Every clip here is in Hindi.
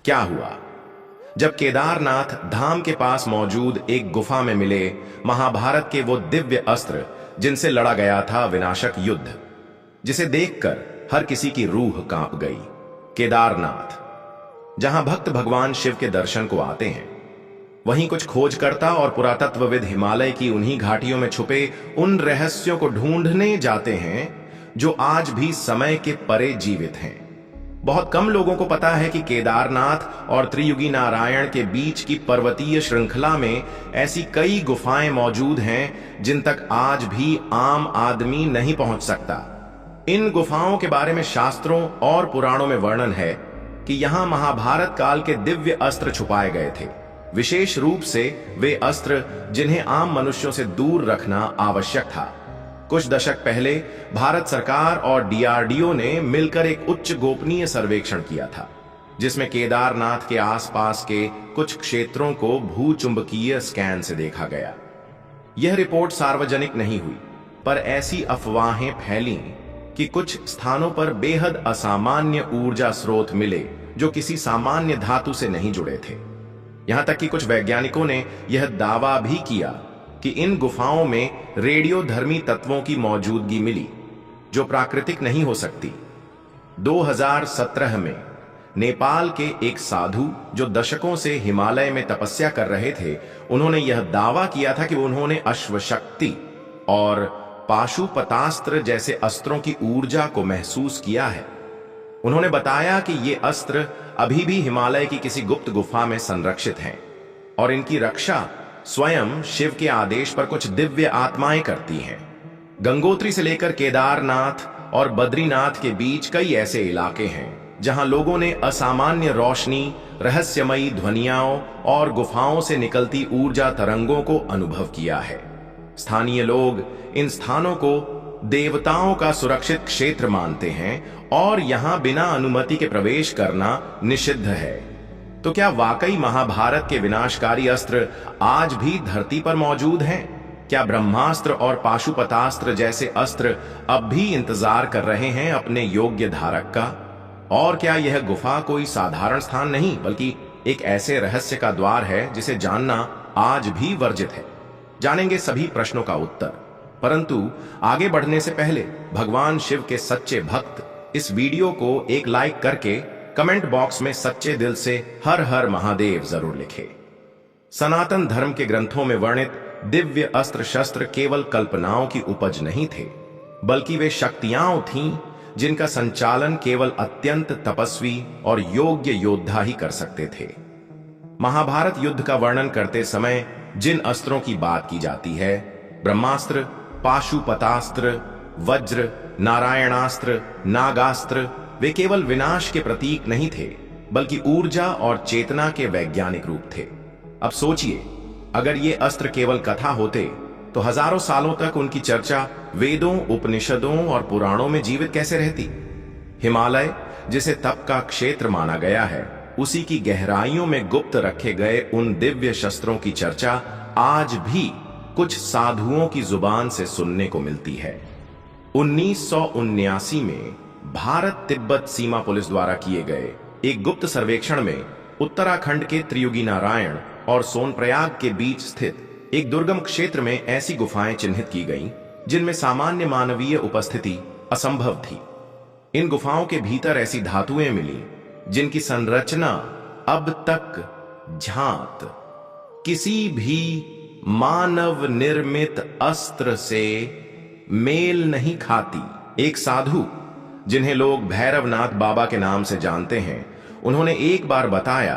क्या हुआ? जब केदारनाथ धाम के पास मौजूद एक गुफा में मिले महाभारत के वो दिव्य अस्त्र जिनसे लड़ा गया था विनाशक युद्ध, जिसे देखकर हर किसी की रूह कांप गई। केदारनाथ, जहां भक्त भगवान शिव के दर्शन को आते हैं, वहीं कुछ खोजकर्ता और पुरातत्वविद हिमालय की उन्हीं घाटियों में छुपे उन रहस्यों को ढूंढने जाते हैं जो आज भी समय के परे जीवित हैं। बहुत कम लोगों को पता है कि केदारनाथ और त्रियुगी नारायण के बीच की पर्वतीय श्रृंखला में ऐसी कई गुफाएं मौजूद हैं जिन तक आज भी आम आदमी नहीं पहुंच सकता। इन गुफाओं के बारे में शास्त्रों और पुराणों में वर्णन है कि यहां महाभारत काल के दिव्य अस्त्र छुपाए गए थे, विशेष रूप से वे अस्त्र जिन्हें आम मनुष्यों से दूर रखना आवश्यक था। कुछ दशक पहले भारत सरकार और डीआरडीओ ने मिलकर एक उच्च गोपनीय सर्वेक्षण किया था, जिसमें केदारनाथ के आसपास के कुछ क्षेत्रों को भूचुंबकीय स्कैन से देखा गया। यह रिपोर्ट सार्वजनिक नहीं हुई, पर ऐसी अफवाहें फैलीं कि कुछ स्थानों पर बेहद असामान्य ऊर्जा स्रोत मिले जो किसी सामान्य धातु से नहीं जुड़े थे। यहां तक कि कुछ वैज्ञानिकों ने यह दावा भी किया कि इन गुफाओं में रेडियोधर्मी तत्वों की मौजूदगी मिली जो प्राकृतिक नहीं हो सकती। 2017 में नेपाल के एक साधु जो दशकों से हिमालय में तपस्या कर रहे थे, उन्होंने यह दावा किया था कि उन्होंने अश्वशक्ति और पाशुपतास्त्र जैसे अस्त्रों की ऊर्जा को महसूस किया है। उन्होंने बताया कि ये अस्त्र अभी भी हिमालय की किसी गुप्त गुफा में संरक्षित हैं और इनकी रक्षा स्वयं शिव के आदेश पर कुछ दिव्य आत्माएं करती हैं। गंगोत्री से लेकर केदारनाथ और बद्रीनाथ के बीच कई ऐसे इलाके हैं जहां लोगों ने असामान्य रोशनी, रहस्यमयी ध्वनियाओं और गुफाओं से निकलती ऊर्जा तरंगों को अनुभव किया है। स्थानीय लोग इन स्थानों को देवताओं का सुरक्षित क्षेत्र मानते हैं और यहां बिना अनुमति के प्रवेश करना निषिद्ध है। तो क्या वाकई महाभारत के विनाशकारी अस्त्र आज भी धरती पर मौजूद हैं? क्या ब्रह्मास्त्र और पाशुपतास्त्र जैसे अस्त्र अब भी इंतजार कर रहे हैं अपने योग्य धारक का? और क्या यह गुफा कोई साधारण स्थान नहीं, बल्कि एक ऐसे रहस्य का द्वार है जिसे जानना आज भी वर्जित है? जानेंगे सभी प्रश्नों का उत्तर, परंतु आगे बढ़ने से पहले भगवान शिव के सच्चे भक्त इस वीडियो को एक लाइक करके कमेंट बॉक्स में सच्चे दिल से हर हर महादेव जरूर लिखें। सनातन धर्म के ग्रंथों में वर्णित दिव्य अस्त्र शस्त्र केवल कल्पनाओं की उपज नहीं थे, बल्कि वे शक्तियां थीं जिनका संचालन केवल अत्यंत तपस्वी और योग्य योद्धा ही कर सकते थे। महाभारत युद्ध का वर्णन करते समय जिन अस्त्रों की बात की जाती है, ब्रह्मास्त्र, पाशुपतास्त्र, वज्र, नारायणास्त्र, नागास्त्र, वे केवल विनाश के प्रतीक नहीं थे, बल्कि ऊर्जा और चेतना के वैज्ञानिक रूप थे। अब सोचिए, अगर ये अस्त्र केवल कथा होते तो हजारों सालों तक उनकी चर्चा वेदों, उपनिषदों और पुराणों में जीवित कैसे रहती? हिमालय, जिसे तप का क्षेत्र माना गया है, उसी की गहराइयों में गुप्त रखे गए उन दिव्य शस्त्रों की चर्चा आज भी कुछ साधुओं की जुबान से सुनने को मिलती है। 1979 में भारत तिब्बत सीमा पुलिस द्वारा किए गए एक गुप्त सर्वेक्षण में उत्तराखंड के त्रियुगी नारायण और सोनप्रयाग के बीच स्थित एक दुर्गम क्षेत्र में ऐसी गुफाएं चिन्हित की गईं जिनमें सामान्य मानवीय उपस्थिति असंभव थी। इन गुफाओं के भीतर ऐसी धातुएं मिली जिनकी संरचना अब तक झांत किसी भी मानव निर्मित अस्त्र से मेल नहीं खाती। एक साधु जिन्हें लोग भैरवनाथ बाबा के नाम से जानते हैं, उन्होंने एक बार बताया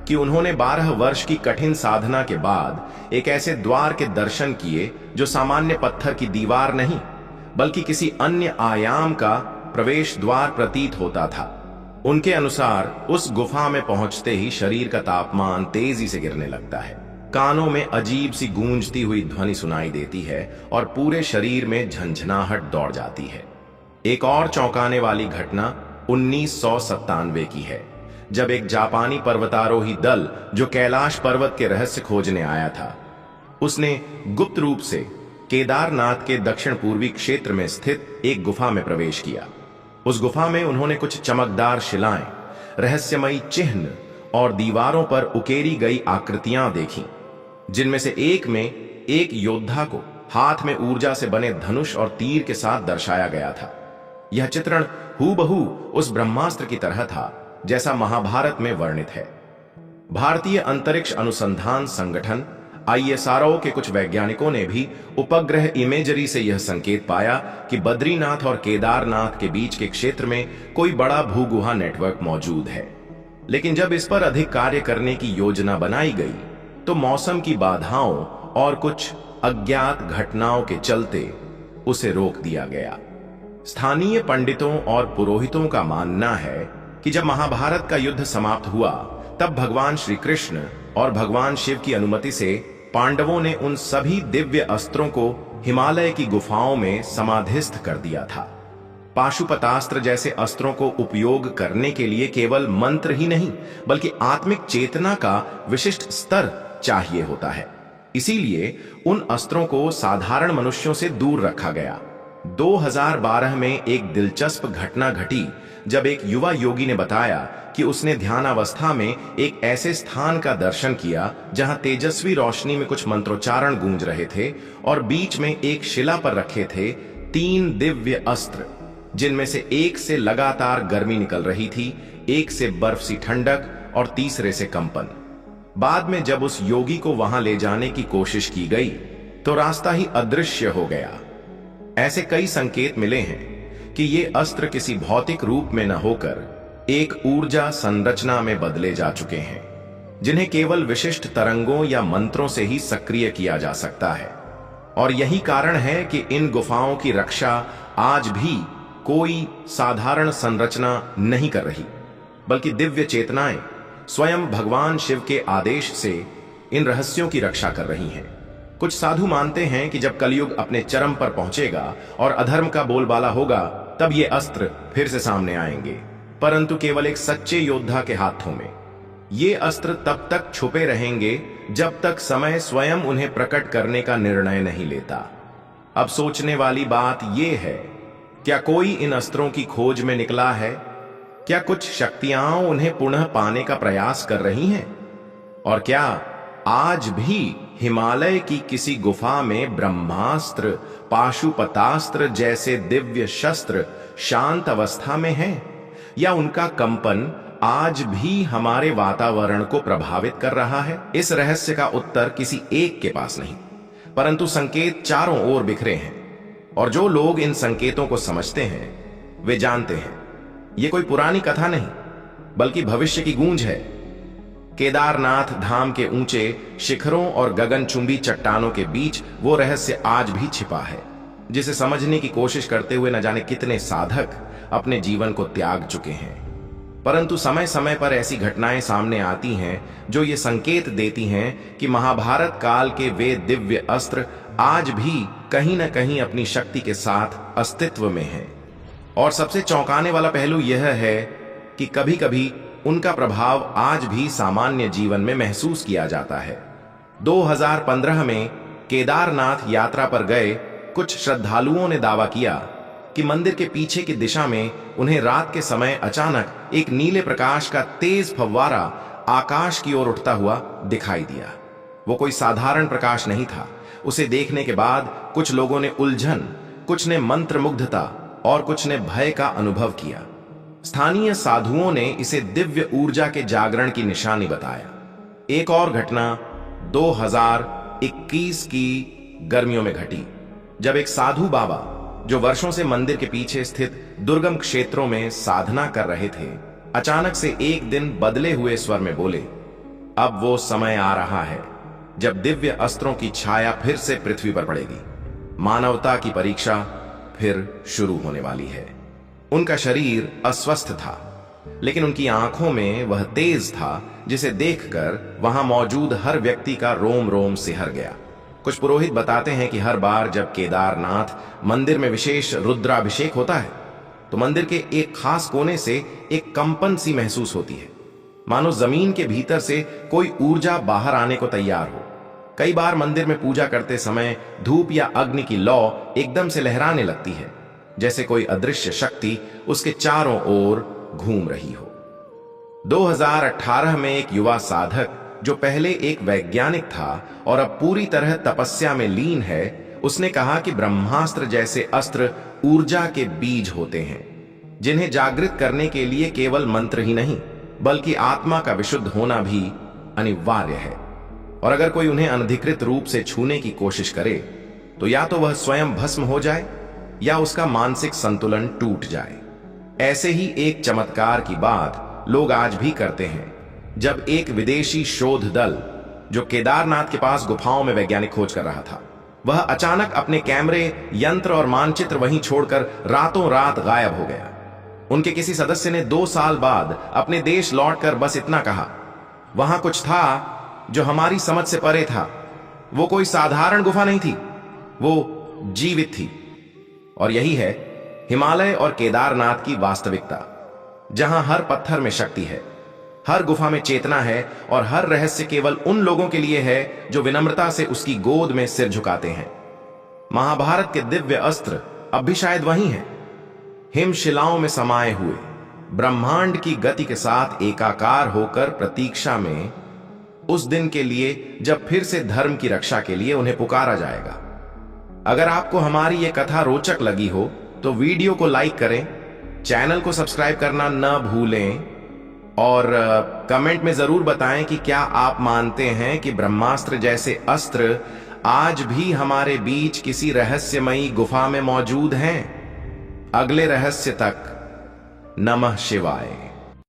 कि उन्होंने 12 वर्ष की कठिन साधना के बाद एक ऐसे द्वार के दर्शन किए जो सामान्य पत्थर की दीवार नहीं, बल्कि किसी अन्य आयाम का प्रवेश द्वार प्रतीत होता था। उनके अनुसार उस गुफा में पहुंचते ही शरीर का तापमान तेजी से गिरने लगता है, कानों में अजीब सी गूंजती हुई ध्वनि सुनाई देती है और पूरे शरीर में झंझनाहट दौड़ जाती है। एक और चौंकाने वाली घटना 1997 की है, जब एक जापानी पर्वतारोही दल जो कैलाश पर्वत के रहस्य खोजने आया था, उसने गुप्त रूप से केदारनाथ के दक्षिण पूर्वी क्षेत्र में स्थित एक गुफा में प्रवेश किया। उस गुफा में उन्होंने कुछ चमकदार शिलाएं, रहस्यमयी चिन्ह और दीवारों पर उकेरी गई आकृतियां देखीं, जिनमें से एक में एक योद्धा को हाथ में ऊर्जा से बने धनुष और तीर के साथ दर्शाया गया था। यह चित्रण हूबहू उस ब्रह्मास्त्र की तरह था जैसा महाभारत में वर्णित है। भारतीय अंतरिक्ष अनुसंधान संगठन ISRO के कुछ वैज्ञानिकों ने भी उपग्रह इमेजरी से यह संकेत पाया कि बद्रीनाथ और केदारनाथ के बीच के क्षेत्र में कोई बड़ा भूगुहा नेटवर्क मौजूद है। लेकिन जब इस पर अधिक कार्य करने की योजना बनाई गई तो मौसम की बाधाओं और कुछ अज्ञात घटनाओं के चलते उसे रोक दिया गया। स्थानीय पंडितों और पुरोहितों का मानना है कि जब महाभारत का युद्ध समाप्त हुआ तब भगवान श्री कृष्ण और भगवान शिव की अनुमति से पांडवों ने उन सभी दिव्य अस्त्रों को हिमालय की गुफाओं में समाधिस्थ कर दिया था। पाशुपतास्त्र जैसे अस्त्रों को उपयोग करने के लिए केवल मंत्र ही नहीं बल्कि आत्मिक चेतना का विशिष्ट स्तर चाहिए होता है। इसीलिए उन अस्त्रों को साधारण मनुष्यों से दूर रखा गया। 2012 में एक दिलचस्प घटना घटी जब एक युवा योगी ने बताया कि उसने ध्यानावस्था में एक ऐसे स्थान का दर्शन किया जहां तेजस्वी रोशनी में कुछ मंत्रोच्चारण गूंज रहे थे और बीच में एक शिला पर रखे थे 3 दिव्य अस्त्र, जिनमें से एक से लगातार गर्मी निकल रही थी, एक से बर्फ सी ठंडक और तीसरे से कंपन। बाद में जब उस योगी को वहां ले जाने की कोशिश की गई तो रास्ता ही अदृश्य हो गया। ऐसे कई संकेत मिले हैं कि ये अस्त्र किसी भौतिक रूप में न होकर एक ऊर्जा संरचना में बदले जा चुके हैं, जिन्हें केवल विशिष्ट तरंगों या मंत्रों से ही सक्रिय किया जा सकता है। और यही कारण है कि इन गुफाओं की रक्षा आज भी कोई साधारण संरचना नहीं कर रही, बल्कि दिव्य चेतनाएं स्वयं भगवान शिव के आदेश से इन रहस्यों की रक्षा कर रही हैं। कुछ साधु मानते हैं कि जब कलयुग अपने चरम पर पहुंचेगा और अधर्म का बोलबाला होगा तब ये अस्त्र फिर से सामने आएंगे, परंतु केवल एक सच्चे योद्धा के हाथों में। ये अस्त्र तब तक छुपे रहेंगे जब तक समय स्वयं उन्हें प्रकट करने का निर्णय नहीं लेता। अब सोचने वाली बात यह है, क्या कोई इन अस्त्रों की खोज में निकला है? क्या कुछ शक्तियां उन्हें पुनः पाने का प्रयास कर रही हैं? और क्या आज भी हिमालय की किसी गुफा में ब्रह्मास्त्र, पाशुपतास्त्र जैसे दिव्य शस्त्र शांत अवस्था में हैं? या उनका कंपन आज भी हमारे वातावरण को प्रभावित कर रहा है? इस रहस्य का उत्तर किसी एक के पास नहीं, परंतु संकेत चारों ओर बिखरे हैं। और जो लोग इन संकेतों को समझते हैं वे जानते हैं ये कोई पुरानी कथा नहीं बल्कि भविष्य की गूंज है। केदारनाथ धाम के ऊंचे शिखरों और गगनचुंबी चट्टानों के बीच वो रहस्य आज भी छिपा है, जिसे समझने की कोशिश करते हुए न जाने कितने साधक अपने जीवन को त्याग चुके हैं। परंतु समय समय पर ऐसी घटनाएं सामने आती हैं जो ये संकेत देती हैं कि महाभारत काल के वे दिव्य अस्त्र आज भी कहीं न कहीं अपनी शक्ति के साथ अस्तित्व में हैं। और सबसे चौंकाने वाला पहलू यह है कि कभी कभी उनका प्रभाव आज भी सामान्य जीवन में महसूस किया जाता है। 2015 में केदारनाथ यात्रा पर गए कुछ श्रद्धालुओं ने दावा किया कि मंदिर के पीछे की दिशा में उन्हें रात के समय अचानक एक नीले प्रकाश का तेज फव्वारा आकाश की ओर उठता हुआ दिखाई दिया। वो कोई साधारण प्रकाश नहीं था। उसे देखने के बाद कुछ लोगों ने उलझन, कुछ ने मंत्रमुग्धता और कुछ ने भय का अनुभव किया। स्थानीय साधुओं ने इसे दिव्य ऊर्जा के जागरण की निशानी बताया। एक और घटना 2021 की गर्मियों में घटी, जब एक साधु बाबा जो वर्षों से मंदिर के पीछे स्थित दुर्गम क्षेत्रों में साधना कर रहे थे, अचानक से एक दिन बदले हुए स्वर में बोले, अब वो समय आ रहा है जब दिव्य अस्त्रों की छाया फिर से पृथ्वी पर पड़ेगी। मानवता की परीक्षा फिर शुरू होने वाली है। उनका शरीर अस्वस्थ था, लेकिन उनकी आंखों में वह तेज था जिसे देखकर वहां मौजूद हर व्यक्ति का रोम रोम सिहर गया। कुछ पुरोहित बताते हैं कि हर बार जब केदारनाथ मंदिर में विशेष रुद्राभिषेक होता है तो मंदिर के एक खास कोने से एक कंपन सी महसूस होती है, मानो जमीन के भीतर से कोई ऊर्जा बाहर आने को तैयार हो। कई बार मंदिर में पूजा करते समय धूप या अग्नि की लौ एकदम से लहराने लगती है, जैसे कोई अदृश्य शक्ति उसके चारों ओर घूम रही हो। 2018 में एक युवा साधक जो पहले एक वैज्ञानिक था और अब पूरी तरह तपस्या में लीन है, उसने कहा कि ब्रह्मास्त्र जैसे अस्त्र ऊर्जा के बीज होते हैं, जिन्हें जागृत करने के लिए केवल मंत्र ही नहीं बल्कि आत्मा का विशुद्ध होना भी अनिवार्य है। और अगर कोई उन्हें अनधिकृत रूप से छूने की कोशिश करे तो या तो वह स्वयं भस्म हो जाए या उसका मानसिक संतुलन टूट जाए। ऐसे ही एक चमत्कार की बात लोग आज भी करते हैं, जब एक विदेशी शोध दल जो केदारनाथ के पास गुफाओं में वैज्ञानिक खोज कर रहा था, वह अचानक अपने कैमरे, यंत्र और मानचित्र वहीं छोड़कर रातों रात गायब हो गया। उनके किसी सदस्य ने 2 साल बाद अपने देश लौटकर बस इतना कहा, वहां कुछ था जो हमारी समझ से परे था। वो कोई साधारण गुफा नहीं थी, वो जीवित थी। और यही है हिमालय और केदारनाथ की वास्तविकता, जहां हर पत्थर में शक्ति है, हर गुफा में चेतना है और हर रहस्य केवल उन लोगों के लिए है जो विनम्रता से उसकी गोद में सिर झुकाते हैं। महाभारत के दिव्य अस्त्र अब भी शायद वही हैं, हिमशिलाओं में समाये हुए, ब्रह्मांड की गति के साथ एकाकार होकर प्रतीक्षा में उस दिन के लिए जब फिर से धर्म की रक्षा के लिए उन्हें पुकारा जाएगा। अगर आपको हमारी ये कथा रोचक लगी हो तो वीडियो को लाइक करें, चैनल को सब्सक्राइब करना न भूलें और कमेंट में जरूर बताएं कि क्या आप मानते हैं कि ब्रह्मास्त्र जैसे अस्त्र आज भी हमारे बीच किसी रहस्यमयी गुफा में मौजूद हैं। अगले रहस्य तक नमः शिवाय।